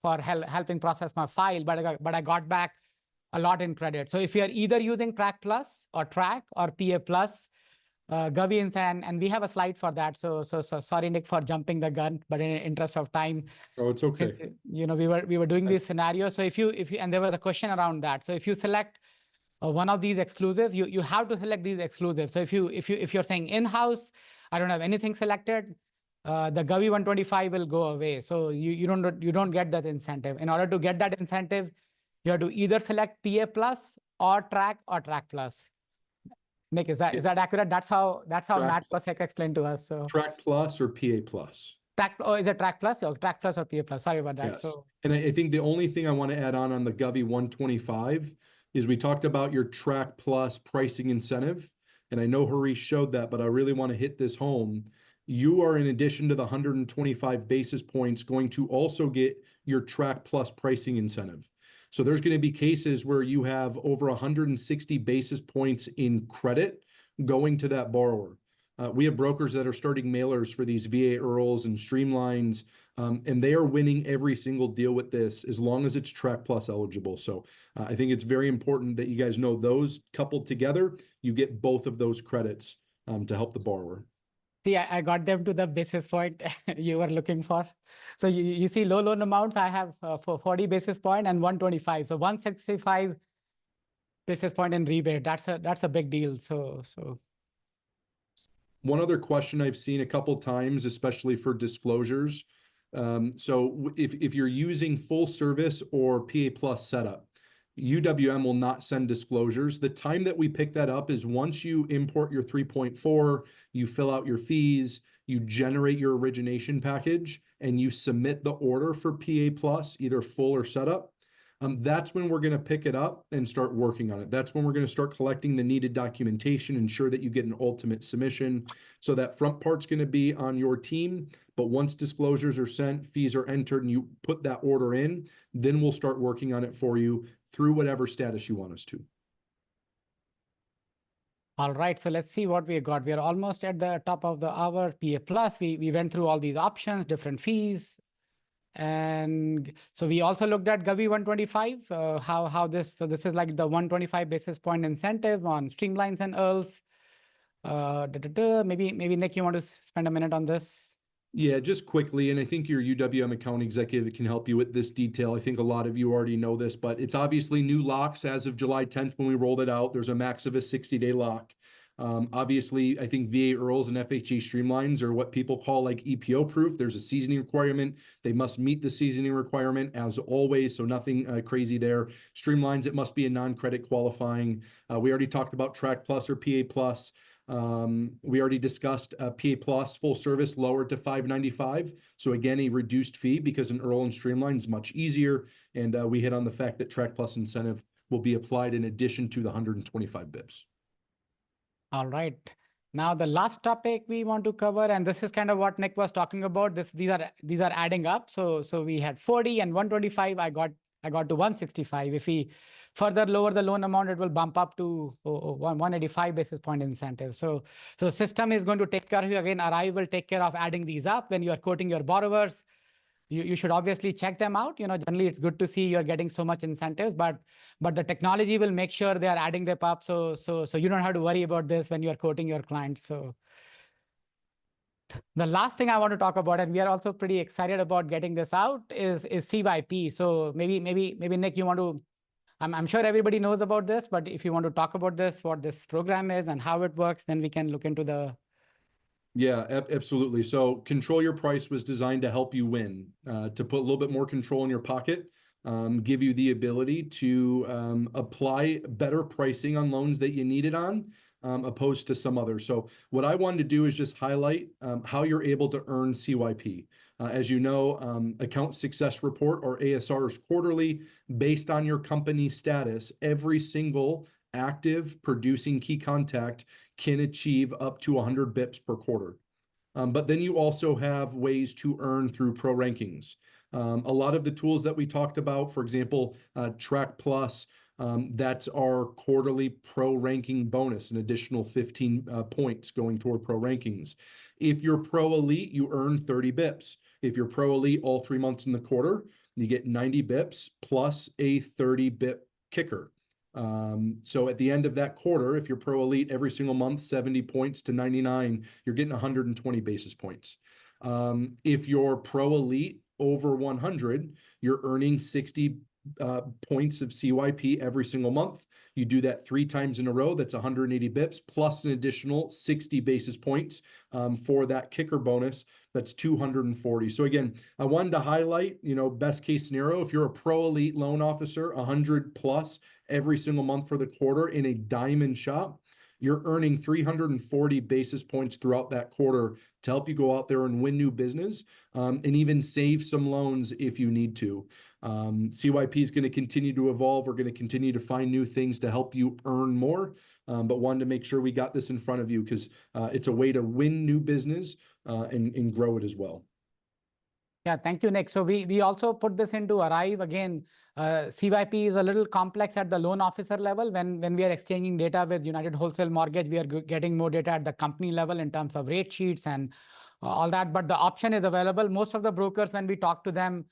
for helping process my file, but I got back a lot in credit. So if you're either using TRAC Plus or TRAC or PA Plus, GOVI, and we have a slide for that. So sorry, Nic, for jumping the gun, but in the interest of time, Oh, it's okay. since we were doing these scenarios. So if you and there was a question around that. So if you select one of these exclusives, you have to select these exclusives. So if you're saying in-house, I don't have anything selected, the GOVI 125 will go away. So you don't get that incentive. In order to get that incentive, you have to either select PA Plus or TRAC Plus. Nic, is that accurate? That's how Matt Pasek explained to us. So TRAC Plus or PA Plus? is it TRAC Plus or TRAC Plus or PA Plus? Sorry about that. Yes. So, and I think the only thing I want to add on the GOVI 125 is we talked about your TRAC Plus pricing incentive. And I know Harish showed that, but I really want to hit this home. You are, in addition to the 125 basis points, going to also get your TRAC Plus pricing incentive. So there's going to be cases where you have over 160 basis points in credit going to that borrower. We have brokers that are starting mailers for these VA IRRRLs and streamlines, and they are winning every single deal with this as long as it's TRAC Plus eligible. So I think it's very important that you guys know those coupled together, you get both of those credits to help the borrower. See, I got them to the basis point you were looking for. So you see low loan amounts, I have for 40 basis point and 125. So 165 basis point in rebate. That's a big deal. So one other question I've seen a couple times, especially for disclosures. So if you're using full service or PA Plus setup, UWM will not send disclosures. The time that we pick that up is once you import your 3.4, you fill out your fees, you generate your origination package, and you submit the order for PA Plus, either full or setup. That's when we're going to pick it up and start working on it. That's when we're going to start collecting the needed documentation, ensure that you get an ultimate submission. So that front part's going to be on your team. But once disclosures are sent, fees are entered, and you put that order in, then we'll start working on it for you through whatever status you want us to. all right, so let's see what we got. We are almost at the top of the hour. PA Plus, we went through all these options, different fees. And so we also looked at GOVI 125, how this, so this is like the 125 basis point incentive on streamlines and IRRRLs. Maybe Nic, you want to spend a minute on this? Yeah, just quickly, and I think your UWM account executive can help you with this detail. I think a lot of you already know this, but it's obviously new locks as of July 10th when we rolled it out. There's a max of a 60-day lock. Obviously, I think VA IRRRLs and FHA streamlines are what people call like EPO proof. There's a seasoning requirement. They must meet the seasoning requirement as always, so nothing crazy there. Streamlines, it must be a non-credit qualifying. We already talked about TRAC Plus or PA Plus. We already discussed PA Plus full service lowered to $595. So again, a reduced fee because an IRRRL and streamline is much easier. And we hit on the fact that TRAC Plus incentive will be applied in addition to the 125 bips. All right. Now the last topic we want to cover, and this is kind of what Nic was talking about. These are adding up. So we had 40 and 125. I got to 165. If we further lower the loan amount, it will bump up to 185 basis point incentive. So the system is going to take care of you. Again, ARIVE will take care of adding these up. When you are quoting your borrowers, you should obviously check them out. Generally it's good to see you're getting so much incentives, but the technology will make sure they are adding them up. So you don't have to worry about this when you're quoting your clients. So the last thing I want to talk about, and we are also pretty excited about getting this out, is CYP. So maybe Nic, you want to I'm sure everybody knows about this, but if you want to talk about this, what this program is and how it works, then we can look into the. Yeah, absolutely. So Control Your Price was designed to help you win, to put a little bit more control in your pocket, give you the ability to apply better pricing on loans that you need it on, opposed to some others. So what I wanted to do is just highlight how you're able to earn CYP. As you know, Account Success Report, or ASR, is quarterly based on your company status. Every single active producing key contact can achieve up to 100 bips per quarter. But then you also have ways to earn through pro rankings. A lot of the tools that we talked about, for example, TRAC Plus, that's our quarterly pro ranking bonus, an additional 15 points going toward pro rankings. If you're pro elite, you earn 30 bips. If you're pro elite all 3 months in the quarter, you get 90 bips plus a 30 bip kicker. So at the end of that quarter, if you're pro elite every single month, 70 points to 99, you're getting 120 basis points. If you're pro elite over 100, you're earning 60 points of CYP every single month. You do that 3 times in a row, that's 180 bips plus an additional 60 basis points for that kicker bonus. That's 240. So again, I wanted to highlight, best case scenario, if you're a pro elite loan officer, 100 plus every single month for the quarter in a diamond shop, you're earning 340 basis points throughout that quarter to help you go out there and win new business, and even save some loans if you need to. CYP is going to continue to evolve. We're going to continue to find new things to help you earn more, but wanted to make sure we got this in front of you because it's a way to win new business and grow it as well. Yeah, thank you, Nick. So we also put this into ARIVE. Again, CYP is a little complex at the loan officer level. When we are exchanging data with United Wholesale Mortgage, we are getting more data at the company level in terms of rate sheets and all that. But the option is available. Most of the brokers, when we talk to them,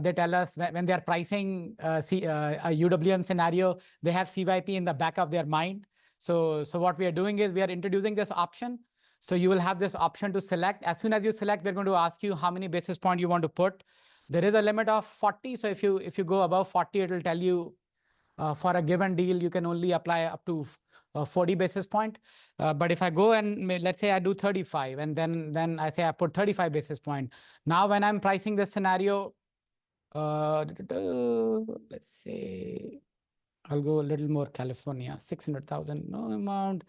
they tell us when they are pricing a UWM scenario, they have CYP in the back of their mind. So what we are doing is we are introducing this option. So you will have this option to select. As soon as you select, we're going to ask you how many basis points you want to put. There is a limit of 40. So if you go above 40, it will tell you for a given deal, you can only apply up to 40 basis point. But if I go and let's say I do 35, and then I say I put 35 basis point. Now when I'm pricing this scenario, let's say I'll go a little more California, 600,000, no amount.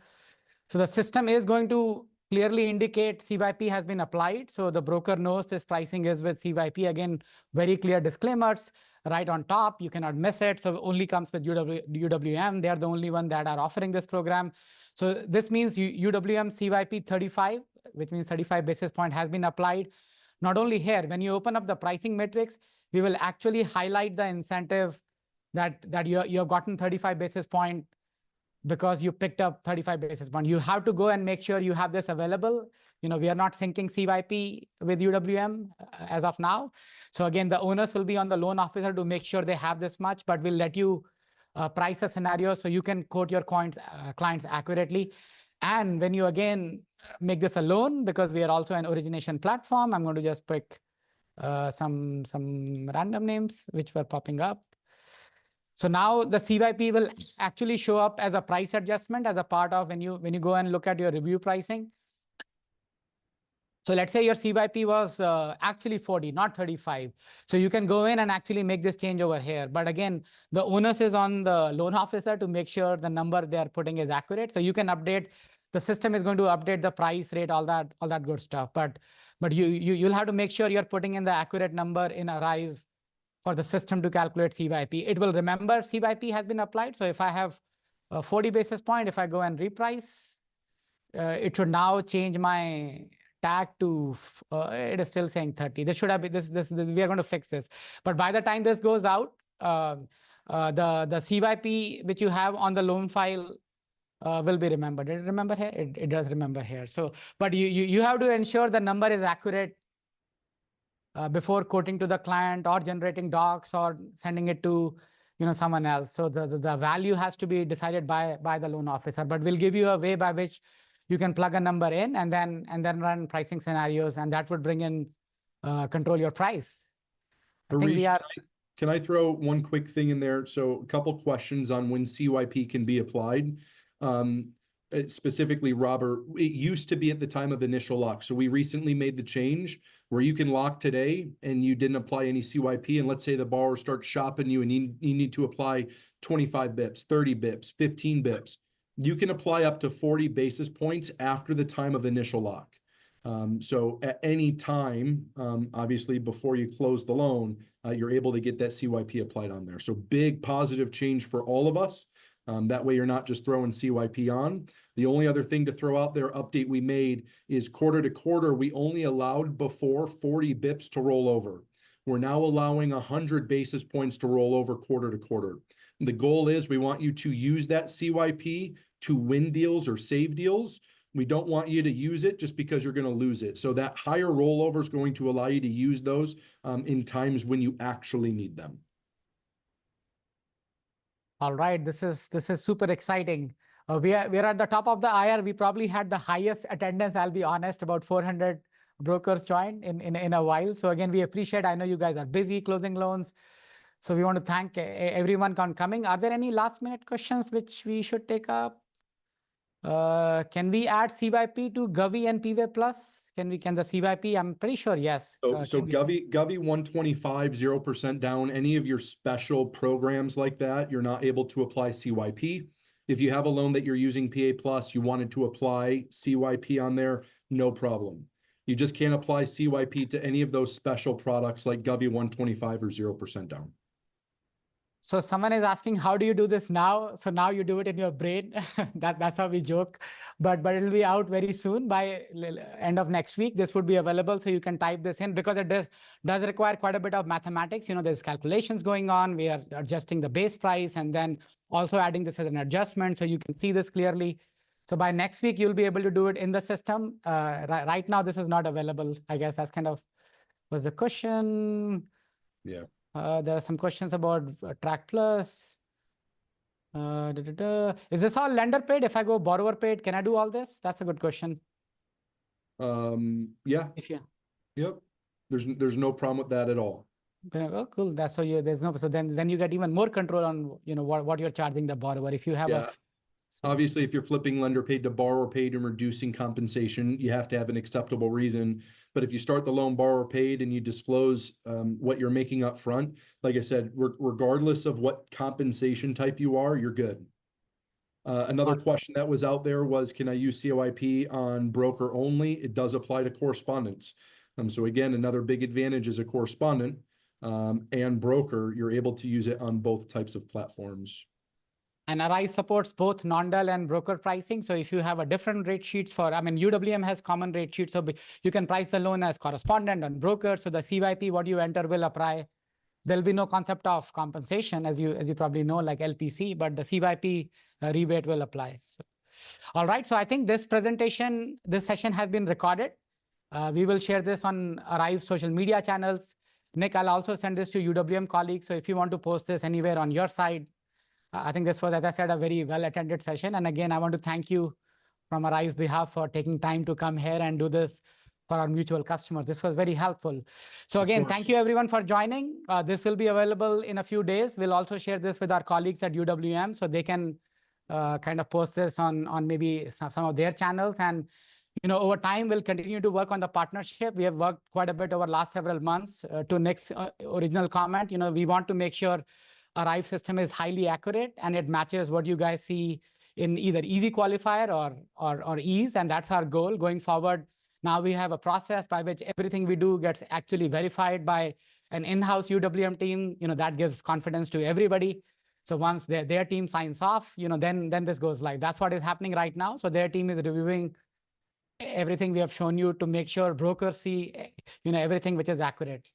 So the system is going to clearly indicate CYP has been applied. So the broker knows this pricing is with CYP. Again, very clear disclaimers right on top. You cannot miss it. So it only comes with UWM. They are the only one that are offering this program. So this means UWM CYP 35, which means 35 basis point has been applied. Not only here, when you open up the pricing matrix, we will actually highlight the incentive that you have gotten 35 basis point because you picked up 35 basis point. You have to go and make sure you have this available. We are not syncing CYP with UWM as of now. So again, the onus will be on the loan officer to make sure they have this much, but we'll let you price a scenario so you can quote your clients accurately. And when you again make this a loan, because we are also an origination platform, I'm going to just pick some random names which were popping up. So now the CYP will actually show up as a price adjustment as a part of when you go and look at your review pricing. So let's say your CYP was actually 40, not 35. So you can go in and actually make this change over here. But again, the onus is on the loan officer to make sure the number they are putting is accurate. So you can update. The system is going to update the price rate, all that good stuff. But you'll have to make sure you're putting in the accurate number in ARIVE for the system to calculate CYP. It will remember CYP has been applied. So if I have 40 basis point, if I go and reprice, it should now change my tag to, it is still saying 30. This should have been, this we are going to fix this. But by the time this goes out, the CYP which you have on the loan file will be remembered. Did it remember here? It does remember here. So, but you have to ensure the number is accurate before quoting to the client or generating docs or sending it to someone else. So the value has to be decided by the loan officer. But we'll give you a way by which you can plug a number in and then run pricing scenarios, and that would bring in control your price. I think we are. Can I throw one quick thing in there? So a couple questions on when CYP can be applied. Specifically, Robert, it used to be at the time of initial lock. So we recently made the change where you can lock today and you didn't apply any CYP. And let's say the borrower starts shopping you and you need to apply 25 bips, 30 bips, 15 bips. You can apply up to 40 basis points after the time of initial lock. So at any time, obviously before you close the loan, you're able to get that CYP applied on there. So big positive change for all of us. That way you're not just throwing CYP on. The only other thing to throw out there, update we made, is quarter to quarter, we only allowed before 40 bips to roll over. We're now allowing 100 basis points to roll over quarter to quarter. The goal is we want you to use that CYP to win deals or save deals. We don't want you to use it just because you're going to lose it. So that higher rollover is going to allow you to use those in times when you actually need them. All right, this is super exciting. We are at the top of the IR. We probably had the highest attendance, I'll be honest, about 400 brokers joined in a while. So again, we appreciate, I know you guys are busy closing loans. So we want to thank everyone for coming. Are there any last minute questions which we should take up? Can we add CYP to Govy and PV Plus? Can the CYP? I'm pretty sure yes. So Govy 125, 0% down, any of your special programs like that, you're not able to apply CYP. If you have a loan that you're using PA Plus, you wanted to apply CYP on there, no problem. You just can't apply CYP to any of those special products like Govy 125 or 0% down. So someone is asking, how do you do this now? So now you do it in your brain. That's how we joke. But it'll be out very soon. By end of next week, this would be available. So you can type this in because it does require quite a bit of mathematics. You know, there's calculations going on. We are adjusting the base price and then also adding this as an adjustment. So you can see this clearly. So by next week, you'll be able to do it in the system. Right now, this is not available. I guess that's kind of was the question. Yeah. There are some questions about TRAC Plus. Is this all lender paid? If I go borrower paid, can I do all this? That's a good question. Yeah. Yep. There's no problem with that at all. Oh, cool. That's so there's no. So then you get even more control on what you're charging the borrower. If you have Obviously, if you're flipping lender paid to borrower paid and reducing compensation, you have to have an acceptable reason. But if you start the loan borrower paid and you disclose what you're making up front, like I said, regardless of what compensation type you are, you're good. Another question that was out there was, can I use CYP on broker only? It does apply to correspondents. So again, another big advantage as a correspondent and broker, you're able to use it on both types of platforms. And ARIVE supports both non-DEL and broker pricing. So if you have a different rate sheets UWM has common rate sheets. So you can price the loan as correspondent and broker. So the CYP, what you enter will apply. There'll be no concept of compensation, as you probably know, like LPC, but the CYP rebate will apply. So, all right. So I think this session has been recorded. We will share this on ARIVE social media channels. Nic, I'll also send this to UWM colleagues. So if you want to post this anywhere on your side, I think this was, as I said, a very well-attended session. And again, I want to thank you from ARIVE's behalf for taking time to come here and do this for our mutual customers. This was very helpful. So again, thank you everyone for joining. This will be available in a few days. We'll also share this with our colleagues at UWM so they can kind of post this on maybe some of their channels. And over time, we'll continue to work on the partnership. We have worked quite a bit over the last several months. To Nic's original comment, we want to make sure ARIVE system is highly accurate and it matches what you guys see in either easy qualifier or ease. And that's our goal going forward. Now we have a process by which everything we do gets actually verified by an in-house UWM team. That gives confidence to everybody. So once their team signs off, then this goes live. That's what is happening right now. So their team is reviewing everything we have shown you to make sure brokers see, everything which is accurate.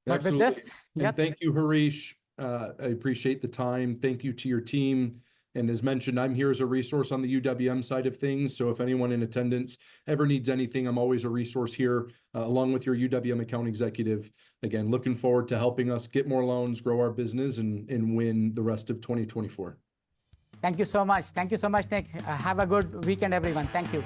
But with this, and thank you, Harish. I appreciate the time. Thank you to your team. And as mentioned, I'm here as a resource on the UWM side of things. So if anyone in attendance ever needs anything, I'm always a resource here, along with your UWM account executive. Again, looking forward to helping us get more loans, grow our business, and win the rest of 2024. Thank you so much. Thank you so much, Nic. Have a good weekend, everyone. Thank you.